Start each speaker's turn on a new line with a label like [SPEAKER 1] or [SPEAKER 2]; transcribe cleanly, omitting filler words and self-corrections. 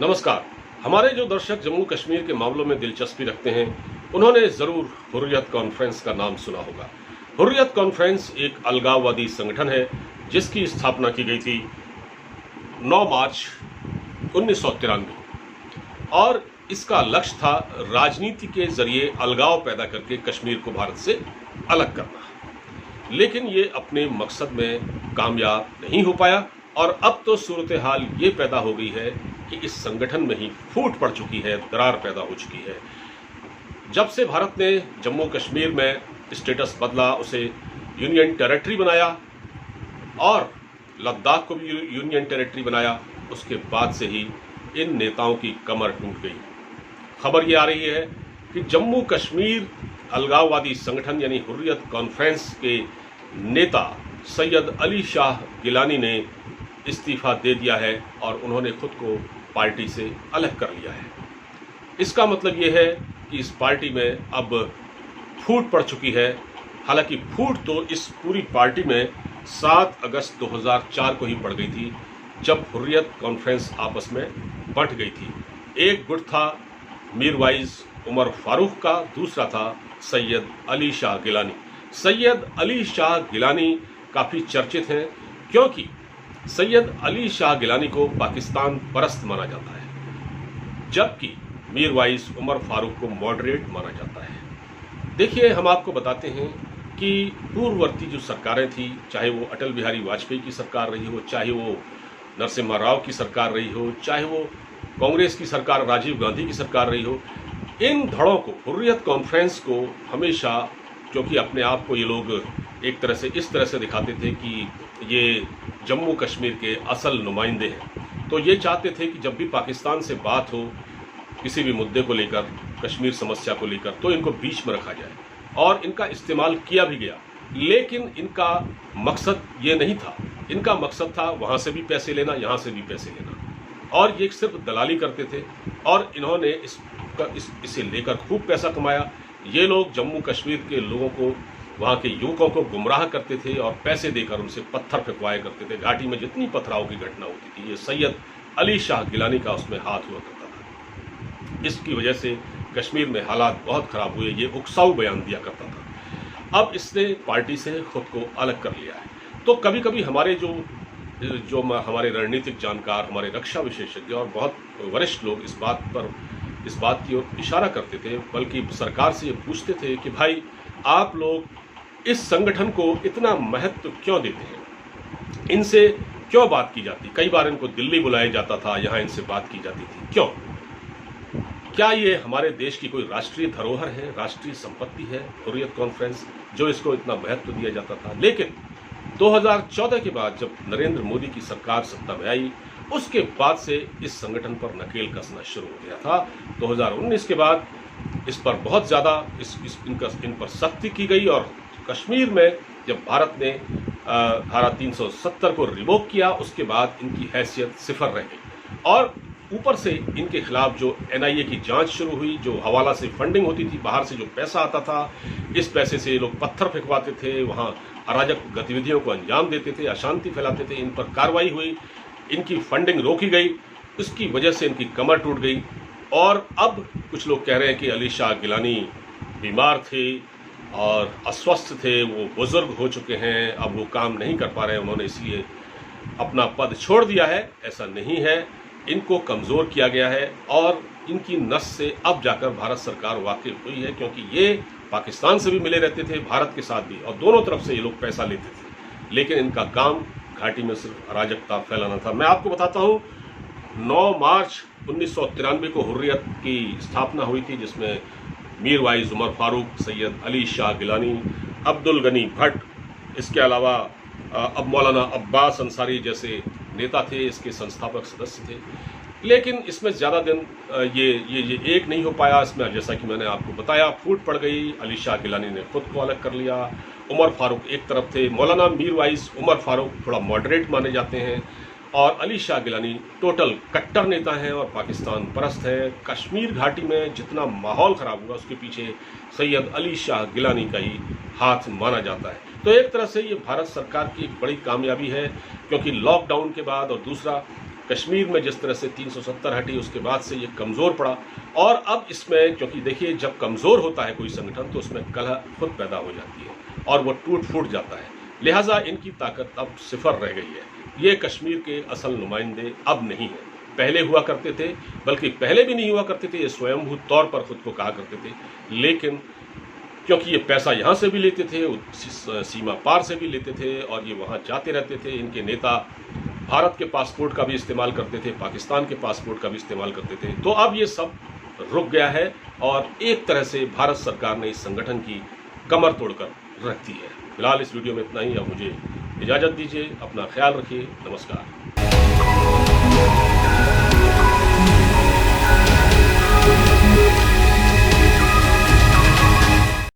[SPEAKER 1] नमस्कार। हमारे जो दर्शक जम्मू कश्मीर के मामलों में दिलचस्पी रखते हैं, उन्होंने ज़रूर हुर्रियत कॉन्फ्रेंस का नाम सुना होगा। हुर्रियत कॉन्फ्रेंस एक अलगाववादी संगठन है जिसकी स्थापना की गई थी 9 मार्च 1993 और इसका लक्ष्य था राजनीति के जरिए अलगाव पैदा करके कश्मीर को भारत से अलग करना। लेकिन ये अपने मकसद में कामयाब नहीं हो पाया और अब तो सूरत हाल ये पैदा हो गई है कि इस संगठन में ही फूट पड़ चुकी है, दरार पैदा हो चुकी है। जब से भारत ने जम्मू कश्मीर में स्टेटस बदला, उसे यूनियन टेरिटरी बनाया और लद्दाख को भी यूनियन टेरिटरी बनाया, उसके बाद से ही इन नेताओं की कमर टूट गई। खबर ये आ रही है कि जम्मू कश्मीर अलगाववादी संगठन यानी हुर्रियत कॉन्फ्रेंस के नेता सैयद अली शाह गिलानी ने इस्तीफा दे दिया है और उन्होंने खुद को पार्टी से अलग कर लिया है। इसका मतलब ये है कि इस पार्टी में अब फूट पड़ चुकी है। हालांकि फूट तो इस पूरी पार्टी में 7 अगस्त 2004 को ही पड़ गई थी, जब हुर्रियत कॉन्फ्रेंस आपस में बंट गई थी। एक गुट था मीरवाइज उमर फारूक का, दूसरा था सैयद अली शाह गिलानी। सैयद अली शाह गिलानी काफ़ी चर्चित हैं क्योंकि सैयद अली शाह गिलानी को पाकिस्तान परस्त माना जाता है, जबकि मीरवाइज उमर फारूक को मॉडरेट माना जाता है। देखिए, हम आपको बताते हैं कि पूर्ववर्ती जो सरकारें थी, चाहे वो अटल बिहारी वाजपेयी की सरकार रही हो, चाहे वो नरसिम्हा राव की सरकार रही हो, चाहे वो कांग्रेस की सरकार राजीव गांधी की सरकार रही हो, इन धड़ों को, हुर्रियत कॉन्फ्रेंस को हमेशा, क्योंकि अपने आप को ये लोग एक तरह से इस तरह से दिखाते थे कि ये जम्मू कश्मीर के असल नुमाइंदे हैं, तो ये चाहते थे कि जब भी पाकिस्तान से बात हो किसी भी मुद्दे को लेकर, कश्मीर समस्या को लेकर, तो इनको बीच में रखा जाए और इनका इस्तेमाल किया भी गया। लेकिन इनका मकसद ये नहीं था। इनका मकसद था वहाँ से भी पैसे लेना, यहाँ से भी पैसे लेना, और ये सिर्फ दलाली करते थे और इन्होंने इसे लेकर खूब पैसा कमाया। ये लोग जम्मू कश्मीर के लोगों को, वहाँ के युवकों को गुमराह करते थे और पैसे देकर उनसे पत्थर फेंकवाया करते थे। घाटी में जितनी पथराव की घटना होती थी, ये सैयद अली शाह गिलानी का उसमें हाथ हुआ करता था। इसकी वजह से कश्मीर में हालात बहुत खराब हुए। ये उकसाऊ बयान दिया करता था। अब इसने पार्टी से खुद को अलग कर लिया है। तो कभी कभी हमारे जो हमारे रणनीतिक जानकार, हमारे रक्षा विशेषज्ञ और बहुत वरिष्ठ लोग इस बात की ओर इशारा करते थे, बल्कि सरकार से ये पूछते थे कि भाई, आप लोग इस संगठन को इतना महत्व क्यों देते हैं, इनसे क्यों बात की जाती। कई बार इनको दिल्ली बुलाया जाता था, यहाँ इनसे बात की जाती थी, क्यों? क्या ये हमारे देश की कोई राष्ट्रीय धरोहर है, राष्ट्रीय संपत्ति है हुर्रियत कॉन्फ्रेंस, जो इसको इतना महत्व दिया जाता था? लेकिन 2014 के बाद जब नरेंद्र मोदी की सरकार सत्ता में आई, उसके बाद से इस संगठन पर नकेल कसना शुरू हो गया था। 2019 के बाद इस पर बहुत ज़्यादा इन पर सख्ती की गई और कश्मीर में जब भारत ने धारा 370 को रिवोक किया, उसके बाद इनकी हैसियत सिफर रह गई और ऊपर से इनके खिलाफ जो NIA की जांच शुरू हुई, जो हवाला से फंडिंग होती थी, बाहर से जो पैसा आता था, इस पैसे से ये लोग पत्थर फेंकवाते थे, वहाँ अराजक गतिविधियों को अंजाम देते थे, अशांति फैलाते थे। इन पर कार्रवाई हुई, इनकी फंडिंग रोकी गई, उसकी वजह से इनकी कमर टूट गई। और अब कुछ लोग कह रहे हैं कि अली शाह गिलानी बीमार थे और अस्वस्थ थे, वो बुजुर्ग हो चुके हैं, अब वो काम नहीं कर पा रहे हैं, उन्होंने इसलिए अपना पद छोड़ दिया है। ऐसा नहीं है, इनको कमज़ोर किया गया है और इनकी नस से अब जाकर भारत सरकार वाकिफ हुई है, क्योंकि ये पाकिस्तान से भी मिले रहते थे, भारत के साथ भी, और दोनों तरफ से ये लोग पैसा लेते थे। लेकिन इनका काम घाटी में सिर्फ अराजकता फैलाना था। मैं आपको बताता हूँ, 9 मार्च 1993 को हुर्रियत की स्थापना हुई थी, जिसमें मीरवाइज उमर फारूक, सैयद अली शाह गिलानी, अब्दुल गनी भट्ट, इसके अलावा अब मौलाना अब्बास अंसारी जैसे नेता थे, इसके संस्थापक सदस्य थे। लेकिन इसमें ज़्यादा दिन ये एक नहीं हो पाया। इसमें जैसा कि मैंने आपको बताया, फूट पड़ गई। अली शाह गिलानी ने खुद को अलग कर लिया। उमर फारूक एक तरफ थे, मौलाना मीरवाइज उमर फारूक थोड़ा मॉडरेट माने जाते हैं और अली शाह गिलानी टोटल कट्टर नेता हैं और पाकिस्तान परस्त हैं। कश्मीर घाटी में जितना माहौल ख़राब हुआ, उसके पीछे सैयद अली शाह गिलानी का ही हाथ माना जाता है। तो एक तरह से ये भारत सरकार की एक बड़ी कामयाबी है, क्योंकि लॉकडाउन के बाद और दूसरा कश्मीर में जिस तरह से 370 हटी उसके बाद से ये कमज़ोर पड़ा, और अब इसमें क्योंकि देखिए जब कमज़ोर होता है कोई संगठन तो उसमें कलह खुद पैदा हो जाती है और वो टूट फूट जाता है, लिहाजा इनकी ताकत अब सिफर रह गई है। ये कश्मीर के असल नुमाइंदे अब नहीं हैं, पहले हुआ करते थे, बल्कि पहले भी नहीं हुआ करते थे, ये स्वयंभू तौर पर खुद को कहा करते थे, लेकिन क्योंकि ये पैसा यहाँ से भी लेते थे, सीमा पार से भी लेते थे और ये वहाँ जाते रहते थे, इनके नेता भारत के पासपोर्ट का भी इस्तेमाल करते थे, पाकिस्तान के पासपोर्ट का भी इस्तेमाल करते थे, तो अब ये सब रुक गया है और एक तरह से भारत सरकार ने इस संगठन की कमर तोड़कर रख दी है। फिलहाल इस वीडियो में इतना ही, अब मुझे इजाज़त दीजिए, अपना ख्याल रखिए, नमस्कार।